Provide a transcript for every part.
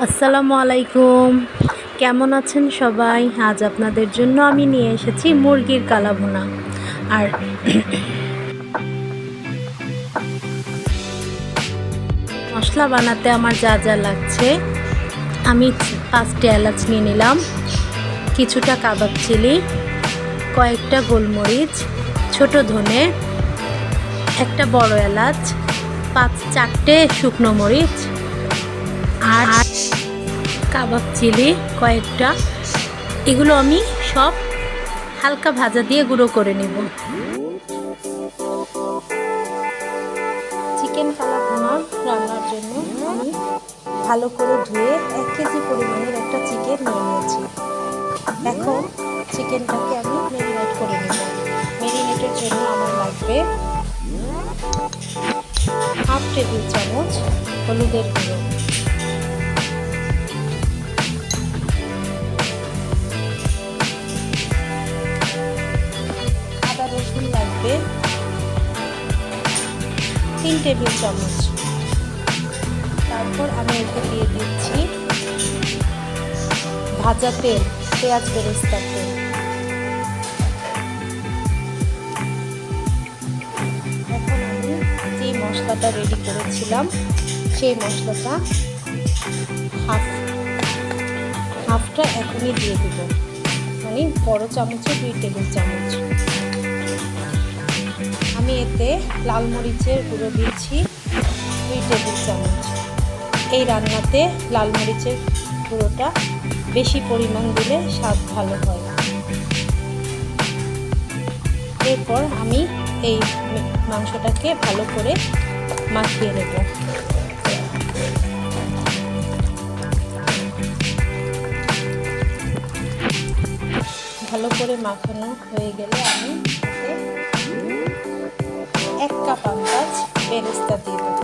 আসসালামু আলাইকুম। কেমন আছেন সবাই? আজ আপনাদের জন্য আমি নিয়ে এসেছি মুরগির কালা ভুনা। আর মশলা বানাতে আমার যা যা লাগছে, আমি 5টি এলাচ নিয়ে নিলাম, কিছুটা কাবাব চিলি, কয়েকটা গোলমরিচ, ছোট ধনে, একটা বড় এলাচ, 4টে শুকনো মরিচ আর কাবাব চিলি কয়েকটা। এগুলো আমি সব হালকা ভাজা দিয়ে গুঁড়ো করে নেব। চিকেন কালা ভুনা রান্নার জন্য আমি ভালো করে ধুয়ে 1 কেজি পরিমাণের একটা চিকেন নিয়ে নিয়েছি। এখন চিকেনটাকে আমি ম্যারিনেট করে নেব। ম্যারিনেটের জন্য আমার লাগবে 1/2 টেবিল চামচ হলুদের গুঁড়ো, আদা রসুন লাগবে 3 টেবিল চামচ। তারপর আমি এতে দিয়ে দিচ্ছি ভাজা তেল, পেঁয়াজ বেরেস্তা তেল। এখন আমি যে মশলাটা রেডি করেছিলাম সেই মশলাটা হাফটা এখনই দিয়ে দেব, মানে বড় চামচে 2 টেবিল চামচ। আমি এতে লাল মরিচের গুঁড়ো দিচ্ছি 2 টেবিল চামচ। এই রান্নাতে লাল মরিচের গুঁড়োটা বেশি পরিমাণ দিলে স্বাদ ভালো হয়। এরপর আমি এই মাংসটাকে ভালো করে মাখিয়ে নেব। ভালো করে মাখানো হয়ে গেলে আমি 1 কাপ আন্দাজ বেরেস্তা দিয়ে দেব।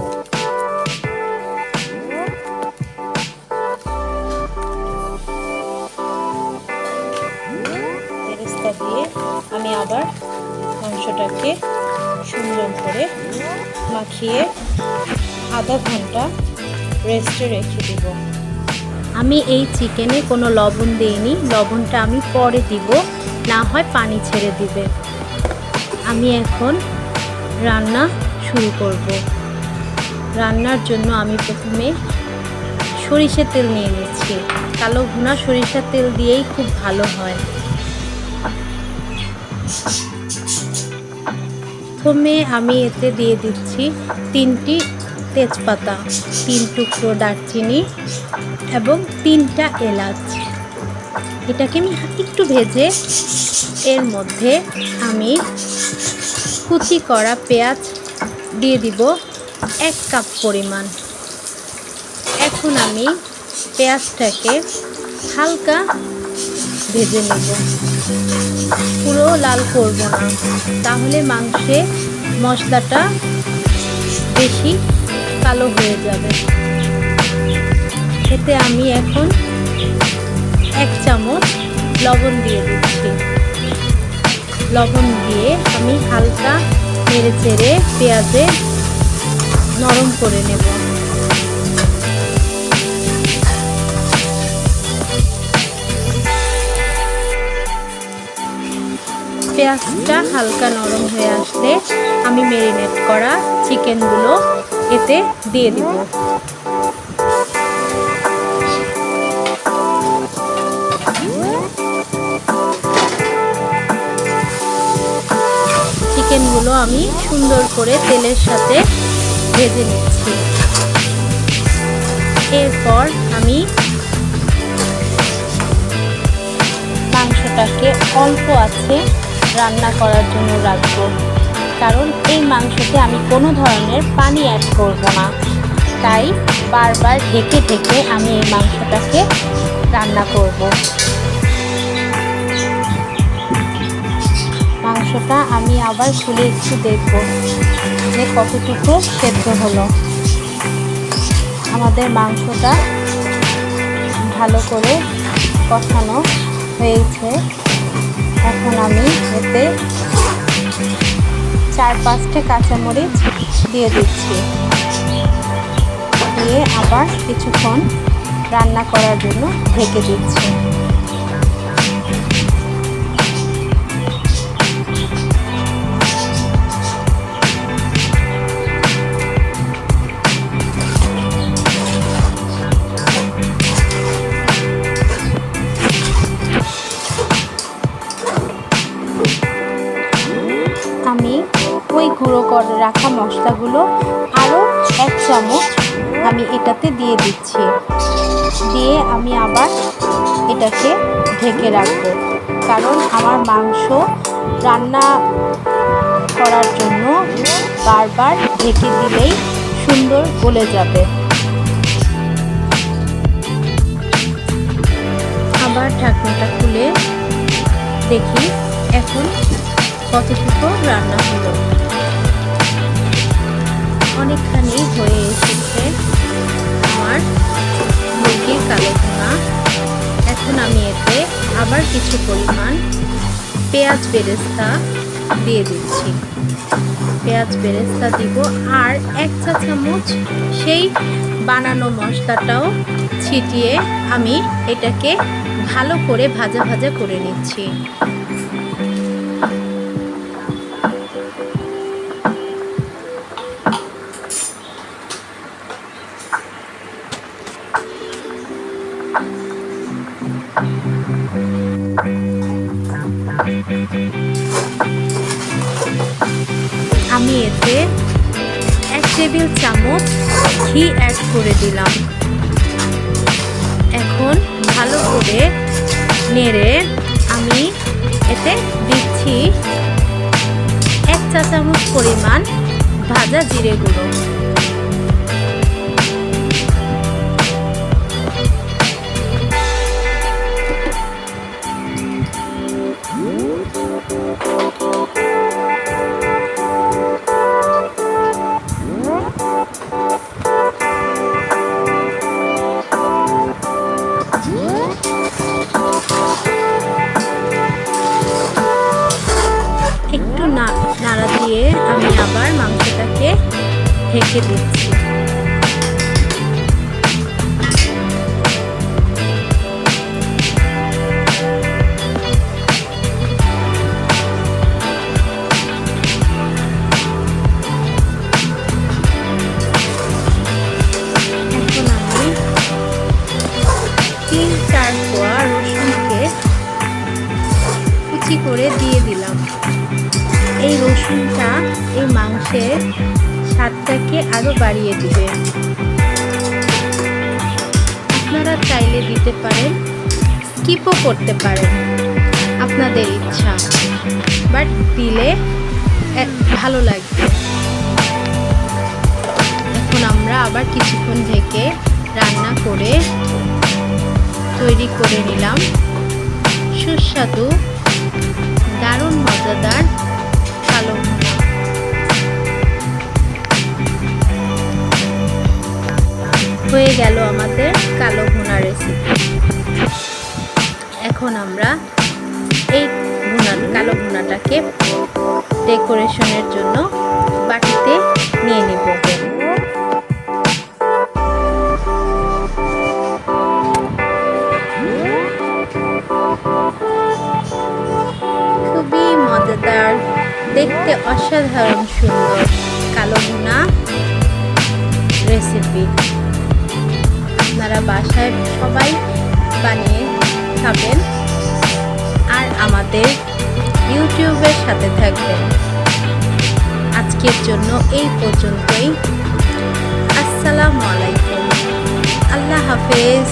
বেরেস্তা দিয়ে আমি আবার মাংসটাকে সুন্দর করে মাখিয়ে আধা ঘন্টা রেস্টে রেখে দেব। আমি এই চিকেনে কোনো লবণ দিইনি, লবণটা আমি পরে দিব, না হয় পানি ছেড়ে দিবে। আমি এখন রান্না শুরু করব। রান্নার জন্য আমি প্রথমে সরিষার তেল নিয়ে নিচ্ছি। কালো ভুনা সরিষার তেল দিয়েই খুব ভালো হয়। প্রথমে আমি এতে দিয়ে দিচ্ছি 3টি তেজপাতা, 3 টুকরো দারচিনি এবং 3টা এলাচ। এটাকে আমি একটু ভেজে এর মধ্যে আমি কুচি করা পেঁয়াজ দিয়ে দিব 1 কাপ পরিমাণ। এখন আমি পেঁয়াজটাকে হালকা ভেজে নেব, পুরো লাল করব না, তাহলে মাংসে মশলাটা বেশি কালো হয়ে যাবে। এতে আমি এখন 1 চামচ লবণ দিয়ে দিচ্ছি। লবণ দিয়ে আমি হালকা নেড়ে চেড়ে পেঁয়াজে নরম করে নেব। পেঁয়াজটা হালকা নরম হয়ে আসলে আমি ম্যারিনেট করা চিকেনগুলো এতে দিয়ে দিব। চিকেনগুলো আমি সুন্দর করে তেলের সাথে ভেজে নিচ্ছি। এরপর আমি মাংসটাকে অল্প আছে রান্না করার জন্য রাখবো, কারণ এই মাংসতে আমি কোনো ধরনের পানি অ্যাড করব না। তাই বারবার ঢেকে ঢেকে আমি এই মাংসটাকে রান্না করব। মাংসটা আমি আবার খুলে একটু দেখব যে কতটুকু সেদ্ধ হলো। আমাদের মাংসটা ভালো করে কষানো হয়েছে। এখন আমি এতে 4-5টে কাঁচামরিচ দিয়ে দিচ্ছি। দিয়ে আবার কিছুক্ষণ রান্না করার জন্য ঢেকে দিচ্ছি। আমি ওই গুঁড়ো করে রাখা মশলাগুলো আরও 1 চামচ আমি এটাতে দিয়ে দিচ্ছি। দিয়ে আমি আবার এটাকে ঢেকে রাখবো, কারণ আমার মাংস রান্না করার জন্য বারবার ঢেকে দিলেই সুন্দর গলে যাবে। আবার ঢাকনাটা খুলে দেখি এখন কতটুকু রান্না হলো। অনেকখানি হয়ে এসেছে আমার মুরগির কালো ভুনা। এখন আমি এতে আবার কিছু পরিমাণ পেঁয়াজ বেরেস্তা দিয়ে দিচ্ছি। পেঁয়াজ বেরেস্তা দিব আর 1 চা চামচ সেই বানানো মশলাটাও ছিটিয়ে আমি এটাকে ভালো করে ভাজা ভাজা করে নিচ্ছি। আমি এতে 1 টেবিল চামচ ঘি অ্যাড করে দিলাম। এখন ভালো করে নেড়ে আমি এতে দিচ্ছি 1 চা চামচ পরিমাণ ভাজা জিরে গুঁড়ো। একটু নাড়া দিয়ে আমি আবার মাংসটাকে ঢেকে দিচ্ছি। এখন আমি 3-4 কোয়া রসুনকে কুচি করে দিয়ে দিলাম। এই রসুনটা এই মাংসের স্বাদটাকে আরো বাড়িয়ে দিবে। আপনারা চাইলে দিতে পারেন, স্কিপও করতে পারেন, আপনাদের ইচ্ছা, বাট দিলে ভালো লাগবে। এখন আমরা আবার কিছুক্ষণ ঢেকে রান্না করে তৈরি করে নিলাম সুস্বাদু দারুণ মজাদার কালো ভুনা। হয়ে গেল আমাদের কালো ভুনা রেসিপি। এখন আমরা এই কালো ভুনাটাকে ডেকোরেশনের জন্য বাটিতে নিয়ে নেব। খুবই মজাদার, দেখতে অসাধারণ সুন্দর কালো ভুনা রেসিপি। আপনারা বাসায় সবাই বানিয়ে খাবেন আর আমাদের ইউটিউবের সাথে থাকবেন। আজকের জন্য এই পর্যন্তই। আসসালামু আলাইকুম, আল্লাহ হাফেজ।